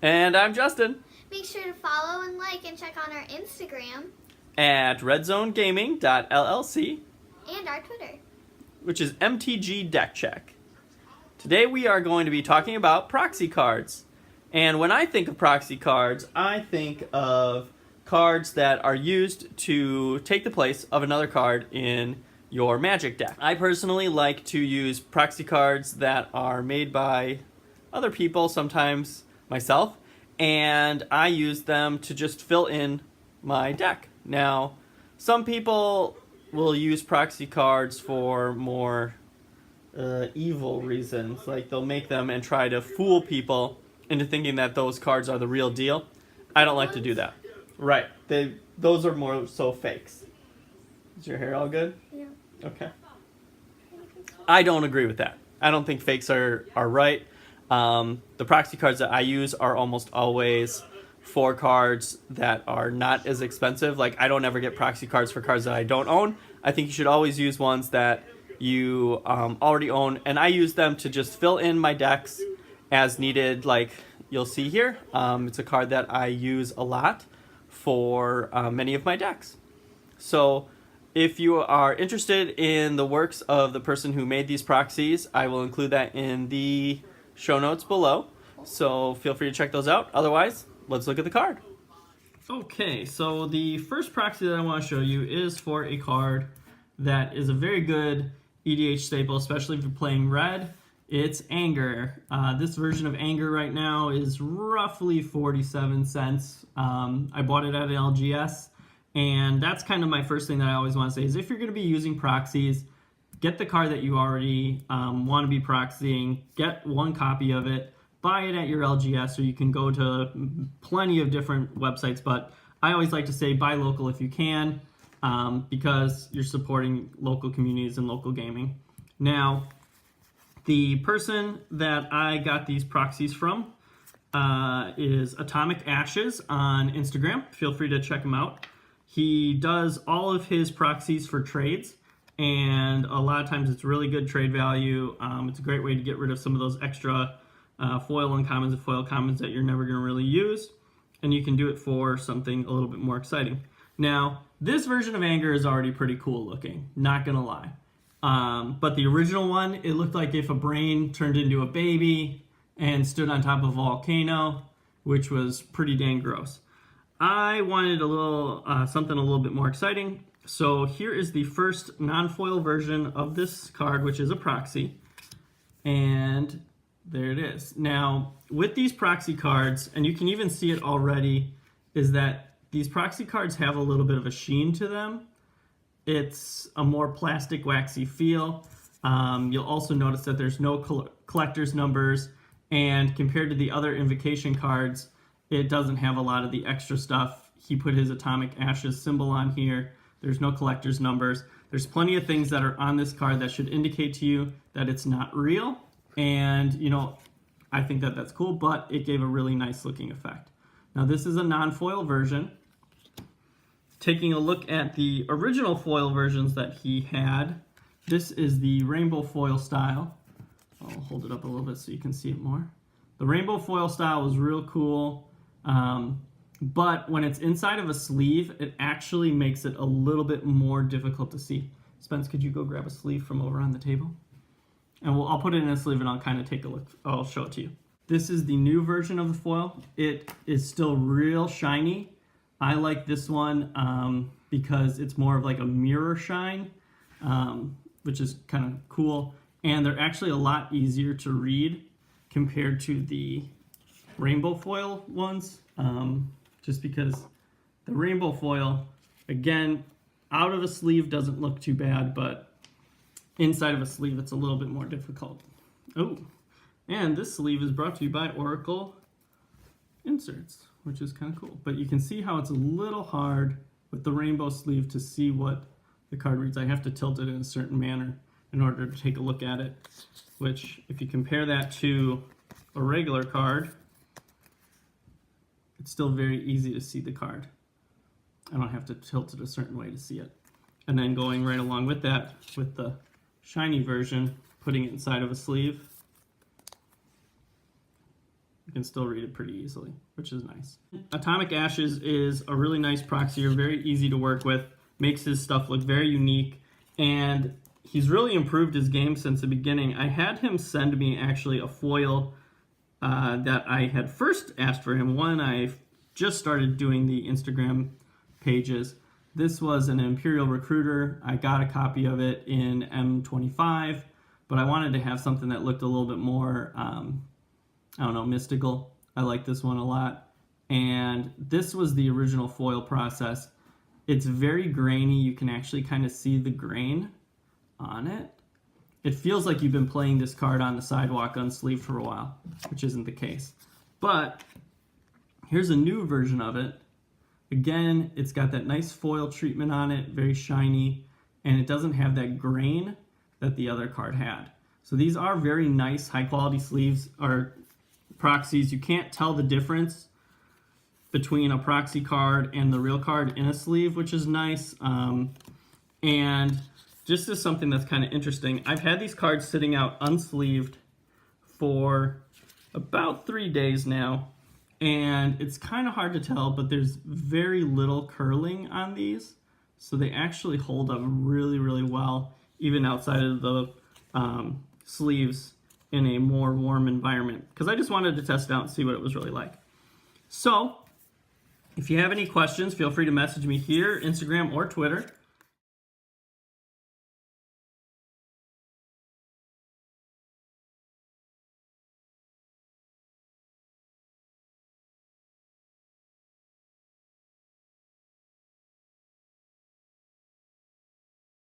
And I'm Justin. Make sure to follow and like and check on our Instagram At redzonegaming.llc, and our Twitter. which is MTG Deck Check. Today we are going to be talking about proxy cards. And when I think of proxy cards, I think of cards that are used to take the place of another card in your Magic deck. I personally like to use proxy cards that are made by other people, sometimes myself, and I use them to just fill in my deck. Now, some people will use proxy cards for more evil reasons, like they'll make them and try to fool people into thinking that those cards are the real deal. I don't like to do that. Right. Those are more so fakes. Is your hair all good? Yeah. Okay. I don't agree with that. I don't think fakes are right. The proxy cards that I use are almost always for cards that are not as expensive. Like, I don't ever get proxy cards for cards that I don't own. I think you should always use ones that you already own, and I use them to just fill in my decks as needed. Like you'll see here, it's a card that I use a lot for many of my decks. So if you are interested in the works of the person who made these proxies, I will include that in the show notes below. So feel free to check those out. Otherwise, let's look at the card. Okay, so the first proxy that I want to show you is for a card that is a very good EDH staple, especially if you're playing red. It's Anger. This version of Anger right now is roughly 47 cents. I bought it at LGS, and that's kind of my first thing that I always want to say is if you're going to be using proxies, get the card that you already want to be proxying, get one copy of it, buy it at your LGS, or you can go to plenty of different websites, but I always like to say buy local if you can, because you're supporting local communities and local gaming. Now, the person that I got these proxies from is Atomic Ashes on Instagram. Feel free to check him out. He does all of his proxies for trades, and a lot of times it's really good trade value. It's a great way to get rid of some of those extra foil uncommons and foil commons that you're never going to really use, and you can do it for something a little bit more exciting. Now, this version of Anger is already pretty cool looking, not going to lie. But the original one, it looked like if a brain turned into a baby and stood on top of a volcano, which was pretty dang gross. I wanted a little something a little bit more exciting. So here is the first non-foil version of this card, which is a proxy. And there it is. Now, with these proxy cards, and you can even see it already, is that these proxy cards have a little bit of a sheen to them. It's a more plastic, waxy feel. You'll also notice that there's no collector's numbers, and compared to the other invocation cards, it doesn't have a lot of the extra stuff. He put his Atomic Ashes symbol on here. There's no collector's numbers. There's plenty of things that are on this card that should indicate to you that it's not real, and you know, I think that that's cool, but it gave a really nice looking effect. Now, this is a non-foil version. Taking a look at the original foil versions that he had, this is the rainbow foil style. I'll hold it up a little bit so you can see it more. The rainbow foil style was real cool, but when it's inside of a sleeve, it actually makes it a little bit more difficult to see. Spence, could you go grab a sleeve from over on the table? And I'll put it in a sleeve and I'll kind of take a look. I'll show it to you. This is the new version of the foil. It is still real shiny. I like this one because it's more of like a mirror shine, which is kind of cool. And they're actually a lot easier to read compared to the rainbow foil ones, just because the rainbow foil, again, out of a sleeve doesn't look too bad, but inside of a sleeve it's a little bit more difficult. Oh, and this sleeve is brought to you by Oracle Inserts, which is kind of cool. But you can see how it's a little hard with the rainbow sleeve to see what the card reads. I have to tilt it in a certain manner in order to take a look at it, which if you compare that to a regular card, it's still very easy to see the card. I don't have to tilt it a certain way to see it. And then going right along with that, with the shiny version, putting it inside of a sleeve, you can still read it pretty easily, which is nice. Atomic Ashes is a really nice proxier, very easy to work with, makes his stuff look very unique, and he's really improved his game since the beginning. I had him send me actually a foil that I had first asked for him when I just started doing the Instagram pages. This was an Imperial Recruiter. I got a copy of it in M25, but I wanted to have something that looked a little bit more, I don't know, mystical. I like this one a lot. And this was the original foil process. It's very grainy. You can actually kind of see the grain on it. It feels like you've been playing this card on the sidewalk unsleeved for a while, which isn't the case. But here's a new version of it. Again, it's got that nice foil treatment on it, very shiny, and it doesn't have that grain that the other card had. So these are very nice, high-quality sleeves or proxies. You can't tell the difference between a proxy card and the real card in a sleeve, which is nice. And just as something that's kind of interesting, I've had these cards sitting out unsleeved for about 3 days now, and it's kind of hard to tell, but there's very little curling on these, so they actually hold up really, really well, even outside of the sleeves in a more warm environment, because I just wanted to test it out and see what it was really like. So if you have any questions, feel free to message me here, Instagram, or Twitter.